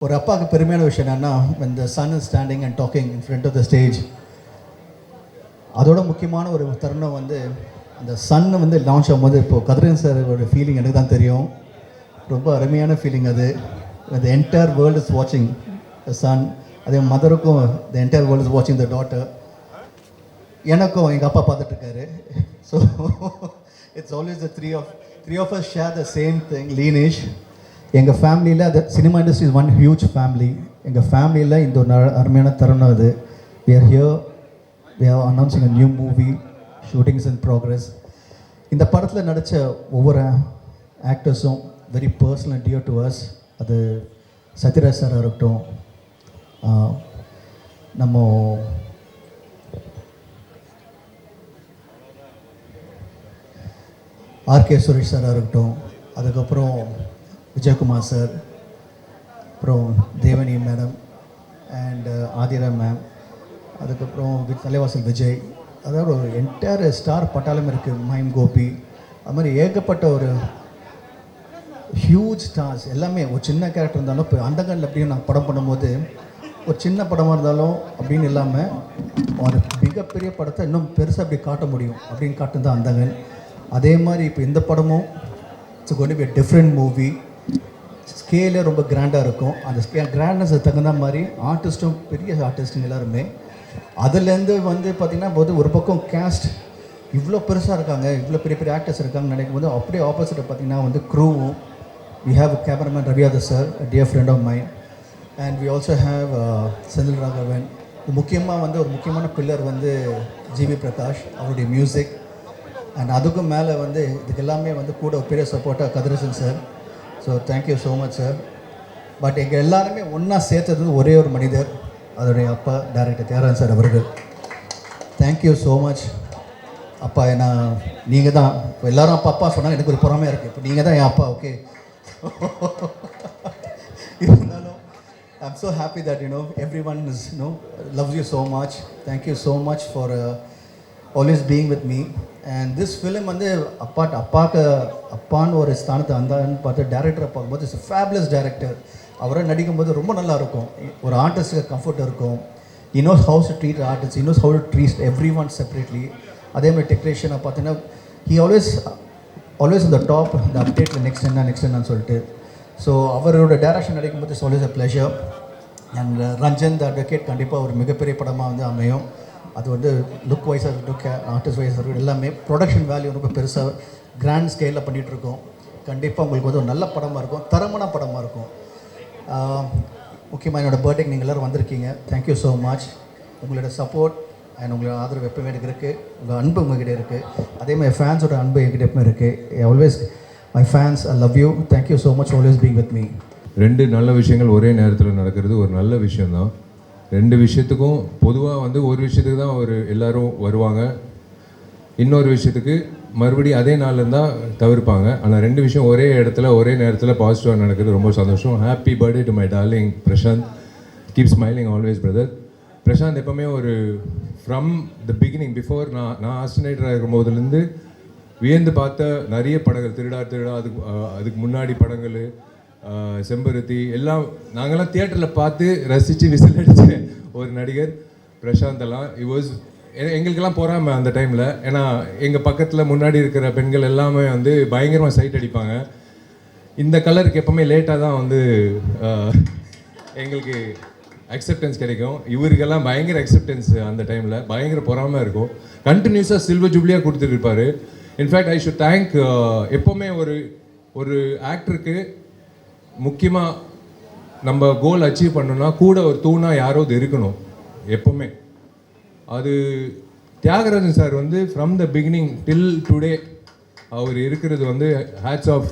ஒரு அப்பாவுக்கு பெருமையான விஷயம் என்னன்னா when the son is standing and talking in front of the stage, அதோட முக்கியமான ஒரு தருணம் வந்து அந்த சன் வந்து லான்ச் ஆகும்போது இப்போது கதிரன் சாரோட ஃபீலிங் எனக்கு தான் தெரியும். ரொம்ப அருமையான ஃபீலிங் அது. the entire world is watching the son. அதே மதருக்கும் the entire world is watching the daughter. எனக்கும் எங்கள் அப்பா பார்த்துட்ருக்காரு. So it's always the three of us share the same thing, lineage. எங்கள் ஃபேமிலியில் அது cinema industry is one huge family. எங்கள் ஃபேமிலியில் இந்த ஒரு அருமையான தருணம் அது. we are here, we are announcing a new movie, shooting is in progress. இந்த படத்தில் நடித்த ஒவ்வொரு ஆக்டர்ஸும் very personal and dear to us. அது சத்யராஜ் சாராக இருக்கட்டும், நம்ம ஆர்கே சுரேஷ் சாராக இருக்கட்டும், அதுக்கப்புறம் விஜயகுமார் சார், அப்புறம் தேவனி மேடம் அண்ட் ஆதிரா மேம், அதுக்கப்புறம் தலைவாசல் விஜய், அதாவது ஒரு என்டையர் ஸ்டார் பட்டாளம் இருக்குது. மைம் கோபி, அது மாதிரி ஏகப்பட்ட ஒரு ஹியூஜ் ஸ்டார்ஸ் எல்லாமே. ஒரு சின்ன கேரக்டர் இருந்தாலும் இப்போ அந்தகனில் அப்படியும் நான் படம் பண்ணும்போது ஒரு சின்ன படமாக இருந்தாலும் அப்படின்னு இல்லாமல் ஒரு மிகப்பெரிய படத்தை இன்னும் பெருசாக அப்படி காட்ட முடியும் அப்படின்னு காட்டுன்னு தான் அந்தகன். அதே மாதிரி இப்போ இந்த படமும் it's going to be a different movie. ஸ்கேலே ரொம்ப கிராண்டாக இருக்கும். அந்த கிராண்ட்னஸ் தகுந்த மாதிரி ஆர்டிஸ்ட்டும் பெரிய ஆர்டிஸ்ட்டுங்க எல்லாருமே. அதுலேருந்து வந்து பார்த்திங்கன்னா போது ஒரு பக்கம் கேஸ்ட் இவ்வளோ பெருசாக இருக்காங்க, இவ்வளோ பெரிய பெரிய ஆக்டர்ஸ் இருக்காங்கன்னு நினைக்கும் போது அப்படியே ஆப்போசிட்டை பார்த்திங்கன்னா வந்து க்ரூவும். we have a cameraman Ravi Yadav sir, a dear friend of mine, and we also have Senthil Raghavan. முக்கியமாக வந்து ஒரு முக்கியமான பில்லர் வந்து ஜிவி பிரகாஷ், அவருடைய மியூசிக். அண்ட் அதுக்கும் மேலே வந்து இதுக்கு எல்லாமே வந்து கூட ஒரு பெரிய சப்போர்ட்டாக Kathiresan sir. So thank you so much sir. But எங்கள் எல்லாருமே ஒன்றா சேர்த்தது ஒரே ஒரு மனிதர், அதோடைய அப்பா டைரக்டர் தியாகராஜன் சார் அவர்கள். தேங்க்யூ ஸோ மச் அப்பா. ஏன்னா நீங்கள் தான் இப்போ எல்லோரும் அப்பா அப்பா சொன்னாங்க, எனக்கு ஒரு பொறாமையாக இருக்குது. இப்போ நீங்கள் தான் என் அப்பா. ஓகே, இருந்தாலும் I am so happy that everyone is loves you so much. Thank you so much for always being with me. And this film வந்து அப்பான்னு ஒரு ஸ்தானத்தை வந்தான்னு பார்த்து டேரக்டரை பார்க்கும்போது இட்ஸ் ஃபேபுலஸ் டேரக்டர். அவரை நடிக்கும்போது ரொம்ப நல்லா இருக்கும். ஒரு ஆர்டிஸ்ட்டுக்கு கம்ஃபர்ட் இருக்கும். he knows how to treat artists, he knows how to treat everyone separately. அதே மாதிரி டெக்னீஷியனை பார்த்தீங்கன்னா he always on the top, இந்த அப்டேட்டில் நெக்ஸ்ட் என்னன்னு சொல்லிட்டு. ஸோ அவரோட டைரக்ஷன் நடிக்கும்போது it's always a pleasure. And Ranjan the advocate கண்டிப்பாக ஒரு மிகப்பெரிய படமாக வந்து அமையும். அது வந்து லுக் வைஸாக இருக்கட்டும், ஆர்டிஸ்ட் வைஸாக இருக்கட்டும், எல்லாமே ப்ரொடக்ஷன் வேல்யூ ரொம்ப பெருசாக கிராண்ட் ஸ்கேலில் பண்ணிகிட்ருக்கோம். கண்டிப்பாக உங்களுக்கு வந்து ஒரு நல்ல படமாக இருக்கும், தரமான படமாக இருக்கும். முக்கியமாக என்னோடய பர்த்டேக்கு நீங்கள் எல்லோரும் வந்திருக்கீங்க. Thank you so much. உங்களோட சப்போர்ட் அண்ட் உங்களோட ஆதரவு எப்பவுமே எனக்கு இருக்குது. உங்கள் அன்பு உங்கள்கிட்ட இருக்குது. அதே மாதிரி ஃபேன்ஸோட அன்பு என்கிட்ட எப்பவுமே இருக்குது. Always my fans, I love you. Thank you so much always being with me. ரெண்டு நல்ல விஷயங்கள் ஒரே நேரத்தில் நடக்கிறது ஒரு நல்ல விஷயந்தான். ரெண்டு விஷயத்துக்கும் பொதுவாக வந்து ஒரு விஷயத்துக்கு தான் எல்லோரும் வருவாங்க, இன்னொரு விஷயத்துக்கு மறுபடியும் அதே நாளில் தான் தவிர்ப்பாங்க. ஆனால் ரெண்டு விஷயம் ஒரே இடத்துல ஒரே நேரத்தில் பாசிட்டிவாக நடக்கிறது ரொம்ப சந்தோஷம். Happy birthday to my darling Prashanth. Keep smiling always brother. Prashanth எப்போவுமே ஒரு ஃப்ரம் த பிகினிங் பிஃபோர் நான் ஆஸ்டினேட்டராக இருக்கும் போதுலேருந்து வியந்து பார்த்த நிறைய படங்கள், திருடா அதுக்கு முன்னாடி படங்கள், செம்பருத்தி எல்லாம் நாங்கள்லாம் தியேட்டரில் பார்த்து ரசித்து விசில் அடித்த ஒரு நடிகர் பிரசாந்த். எல்லாம் எங்களுக்கெல்லாம் போகாமல் அந்த டைமில். ஏன்னா எங்கள் பக்கத்தில் முன்னாடி இருக்கிற பெண்கள் எல்லாமே வந்து பயங்கரமாக சைட் அடிப்பாங்க. இந்த கலருக்கு எப்போவுமே லேட்டாக தான் வந்து எங்களுக்கு அக்செப்டன்ஸ் கிடைக்கும். இவருக்கெல்லாம் பயங்கர அக்செப்டன்ஸ் அந்த டைமில், பயங்கர பொறாமல் இருக்கும். கண்டினியூஸாக சில்வர் ஜூப்ளியாக கொடுத்துட்டு இருப்பார். இன்ஃபேக்ட் ஐ ஷுட் தேங்க் எப்போவுமே ஒரு ஆக்டருக்கு முக்கியமாக நம்ம கோல் அச்சீவ் பண்ணணும்னா கூட ஒரு தூணாக யாராவது இருக்கணும் எப்போவுமே. அது தியாகராஜன் சார் வந்து from the beginning till today அவர் இருக்கிறது வந்து hats off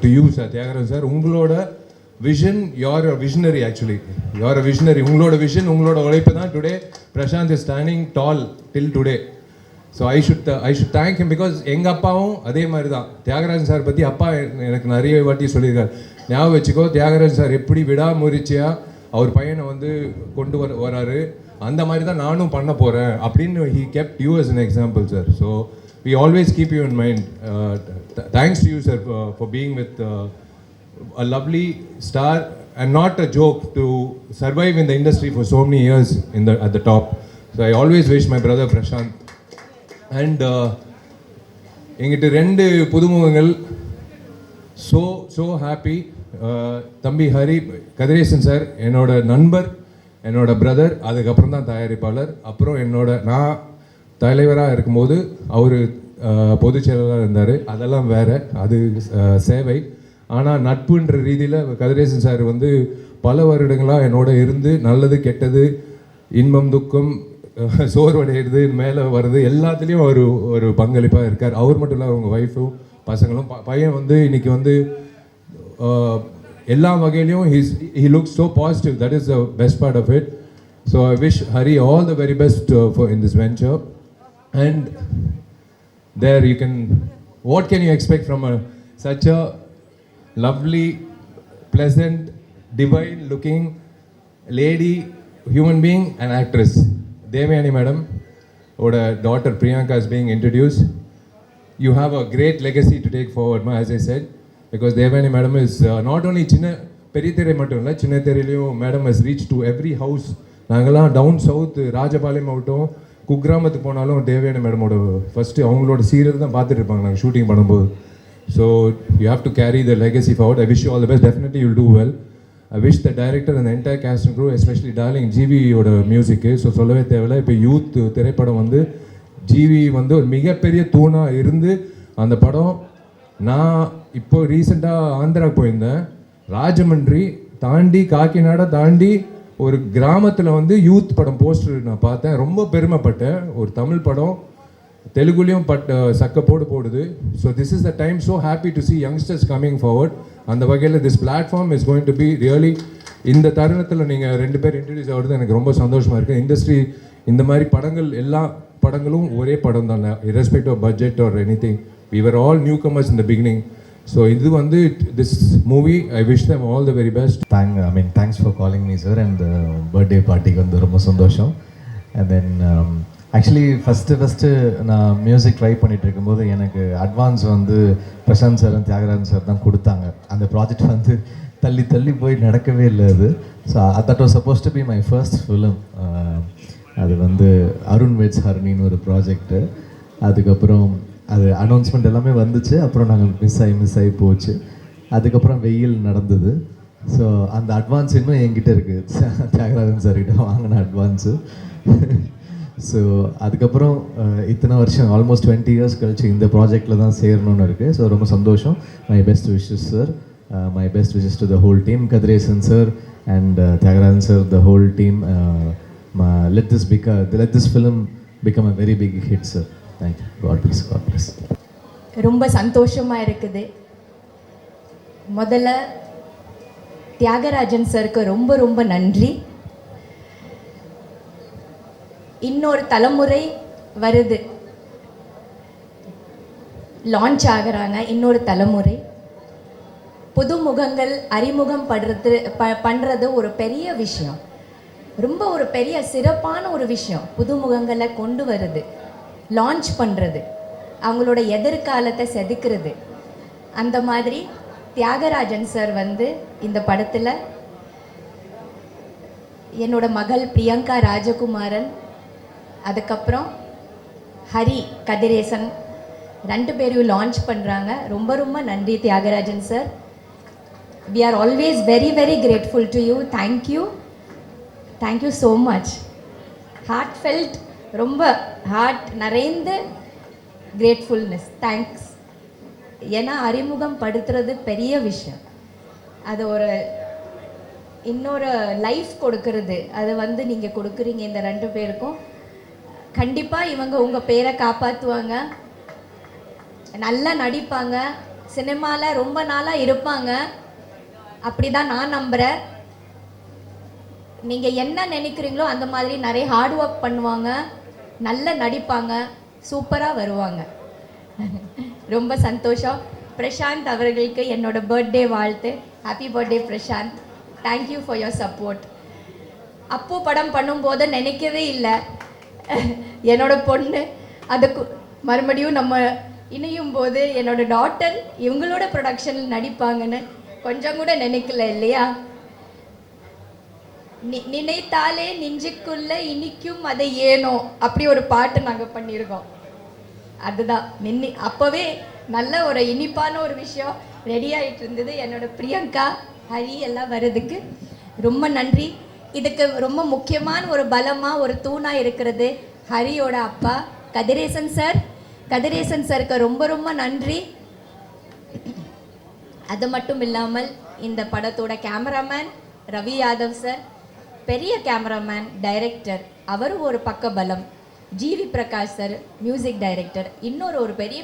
to you sir. Thiagarajan sir, உங்களோட vision, you're a visionary. Actually you're a visionary. உங்களோட விஷன், உங்களோட உழைப்பு தான் today Prashanth is standing tall till today. So I should thank him. Because எங்கள் அப்பாவும் அதே மாதிரி தான். தியாகராஜன் சார் பற்றி அப்பா எனக்கு நிறைய வாட்டி சொல்லியிருக்காரு. ஞாபகம் வச்சுக்கோ, தியாகராஜன் சார் எப்படி விடாமுயற்சியாக அவர் பையனை வந்து கொண்டு வராரு, அந்த மாதிரி தான் நானும் பண்ண போகிறேன் அப்படின்னு he kept you as an example sir. So we always keep you in mind. Thanks to you sir for being with a lovely star and not a joke to survive in the industry for so many years at the top. So I always wish my brother Prashant and எங்கிட்ட ரெண்டு புதுமுகங்கள் so happy. தம்பி Hari Kathiresan sir என்னோட நண்பர், என்னோட brother, அதுக்கப்புறம் தான் தயாரிப்பாளர். அப்புறம் நான் தலைவராக இருக்கும்போது அவர் பொதுச் செயலாளராக இருந்தார். அதெல்லாம் வேறு, அது சேவை. ஆனால் நட்புன்ற ரீதியில் கதிரேசன் சார் வந்து பல வருடங்களாக என்னோட இருந்து நல்லது கெட்டது, இன்பம் துக்கம், சோர்வடைகிறது, மேலே வர்றது எல்லாத்துலேயும் ஒரு பங்களிப்பாக இருக்கார். அவர் மட்டும் இல்லை, அவங்க ஒய்ஃபும் பசங்களும். பையன் வந்து இன்னைக்கு வந்து எல்லா வகையிலையும் he looks so positive. That is the best part of it. So I wish Hari all the very best in this venture. And there you can, what can you expect from such a lovely, pleasant, divine looking lady, human being and actress. Devayani madam, oda daughter Priyanka is being introduced. You have a great legacy to take forward, as I said, because Devayani madam is not only chinna perithare mattum illa, chinna theriyum madam has reached to every house. Nangala down south Rajapalayam avuttum குக்கிராமத்துக்கு போனாலும் தேவயானி மேடமோட first அவங்களோட serial தான் பார்த்துட்டு இருப்பாங்க நாங்கள் shooting பண்ணும்போது. So you have to carry the legacy forward. I wish you all the best. Definitely you'll do well. I wish the director அந்த entire cast and crew, especially darling ஜிவியோட மியூசிக்கு. So சொல்லவே தேவையில்லை. இப்போ யூத் திரைப்படம் வந்து GV வந்து ஒரு மிகப்பெரிய தூணாக இருந்து அந்த படம். நான் இப்போ ரீசெண்டாக ஆந்திராவுக்கு போயிருந்தேன். ராஜமன்றி தாண்டி காக்கிநாடா தாண்டி ஒரு கிராமத்தில் வந்து யூத் படம் போஸ்டர் நான் பார்த்தேன். ரொம்ப பெருமைப்பட்டேன். ஒரு தமிழ் படம் தெலுங்குலேயும் சக்கப்போடு போடுது. So this is the time. So happy to C youngsters coming forward. அந்த வகையில் this platform is going to be really. இந்த தருணத்தில் நீங்கள் ரெண்டு பேர் இன்ட்ரடியூஸ் ஆகிறது எனக்கு ரொம்ப சந்தோஷமாக இருக்குது. இண்டஸ்ட்ரி இந்த மாதிரி படங்கள், எல்லா படங்களும் ஒரே படம் தான், irrespective of budget or anything. We were all newcomers in the beginning. So இது வந்து this movie, I wish them all the very best. Thanks for calling me sir, and birthday party வந்து ரொம்ப சந்தோஷம். And then actually ஃபஸ்ட்டு நான் music try பண்ணிட்டு இருக்கும்போது எனக்கு advance வந்து பிரசாந்த் சார் தியாகராஜன் சார் தான் கொடுத்தாங்க. அந்த ப்ராஜெக்ட் வந்து தள்ளி போய் நடக்கவே இல்லை அது. So that was suppose to be my first film. அது வந்து அருண் வெட்ஸ் ஹரணின்னு ஒரு ப்ராஜெக்ட்டு. அதுக்கப்புறம் அது அனௌன்ஸ்மெண்ட் எல்லாமே வந்துச்சு. அப்புறம் நாங்கள் மிஸ் ஆகி போச்சு. அதுக்கப்புறம் வெயில் நடந்தது. ஸோ அந்த அட்வான்ஸ் இன்னும் என்கிட்ட இருக்குது, தியாகராஜன் சார்கிட்ட வாங்கின அட்வான்ஸு. ஸோ அதுக்கப்புறம் இத்தனை வருஷம் ஆல்மோஸ்ட் 20 years கழிச்சு இந்த ப்ராஜெக்டில் தான் சேரணும்னு இருக்குது. ஸோ ரொம்ப சந்தோஷம். My best wishes sir. My best wishes to the whole team. Kathiresan sir and Thiyagarajan sir, the whole team. let this film become a very big hit sir. Thank you. God bless. ரொம்ப சந்தோஷமாக இருக்குது. முதல்ல தியாகராஜன் சாருக்கு ரொம்ப நன்றி. இன்னொரு தலைமுறை வருது, லான்ச் ஆகுறாங்க. இன்னொரு தலைமுறை புது முகங்கள் அறிமுகம் பண்ணுறது ஒரு பெரிய விஷயம், ரொம்ப ஒரு பெரிய சிறப்பான ஒரு விஷயம். புது முகங்களை கொண்டு வருது, லான்ச் பண்ணுறது, அவங்களோட எதிர்காலத்தை செதுக்கிறது. அந்த மாதிரி தியாகராஜன் சார் வந்து இந்த படத்தில் என்னோட மகள் பிரியங்கா ராஜகுமாரன், அதுக்கப்புறம் ஹரி கதிரேசன் ரெண்டு பேரையும் லான்ச் பண்ணுறாங்க. ரொம்ப நன்றி Thiyagarajan sir. we are always very grateful to you. thank you so much. heartfelt, ரொம்ப ஹார்ட் நிறைந்த கிரேட்ஃபுல்னஸ். தேங்க்ஸ். ஏன்னா அறிமுகம் படுத்துறது பெரிய விஷயம். அது ஒரு இன்னொரு லைஃப் கொடுக்கறது, அது வந்து நீங்கள் கொடுக்குறீங்க இந்த ரெண்டு பேருக்கும். கண்டிப்பாக இவங்க உங்கள் பேரை காப்பாற்றுவாங்க, நல்லா நடிப்பாங்க, சினிமாவில் ரொம்ப நாளாக இருப்பாங்க. அப்படி தான் நான் நம்புகிறேன். நீங்கள் என்ன நினைக்கிறீங்களோ அந்த மாதிரி நிறைய ஹார்ட் ஒர்க் பண்ணுவாங்க, நல்லா நடிப்பாங்க, சூப்பராக வருவாங்க. ரொம்ப சந்தோஷம். பிரசாந்த் அவர்களுக்கு என்னோட பர்த்டே வாழ்த்து. Happy birthday Prashanth. Thank you for your support. அப்போ படம் பண்ணும்போது நினைக்கவே இல்லை என்னோட பொண்ணு அதுக்கு மறுபடியும் நம்ம இணையும் போது என்னோட டாட்டர் இவங்களோட ப்ரொடக்ஷனில் நடிப்பாங்கன்னு கொஞ்சம் கூட நினைக்கல இல்லையா? நினைத்தாலே நெஞ்சுக்குள்ள இனிக்கும் அதை ஏனோ அப்படி ஒரு பாட்டு நாங்கள் பண்ணியிருக்கோம். அதுதான் அப்போவே நல்ல ஒரு இனிப்பான ஒரு விஷயம் ரெடி ஆகிட்டு இருந்தது. என்னோட பிரியங்கா ஹரி எல்லாம் வர்றதுக்கு ரொம்ப நன்றி. இதுக்கு ரொம்ப முக்கியமான ஒரு பலமாக ஒரு தூணாக இருக்கிறது ஹரியோட அப்பா கதிரேசன் சார். கதிரேசன் சாருக்கு ரொம்ப ரொம்ப நன்றி. அது மட்டும் இல்லாமல் இந்த படத்தோட கேமராமேன் ரவி யாதவ் சார், பெரிய கேமராமேன், டைரக்டர், அவரும் ஒரு பக்க பலம். GV Prakash sir music director, இன்னொரு ஒரு பெரிய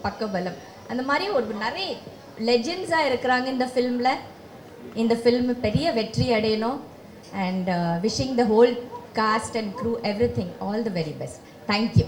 பக்க பலம். அந்த மாதிரி ஒரு நிறைய லெஜெண்ட்ஸாக இருக்கிறாங்க இந்த ஃபில்மில். இந்த ஃபில்ம் பெரிய வெற்றி அடையணும். And wishing the whole cast and crew everything all the very best. Thank you.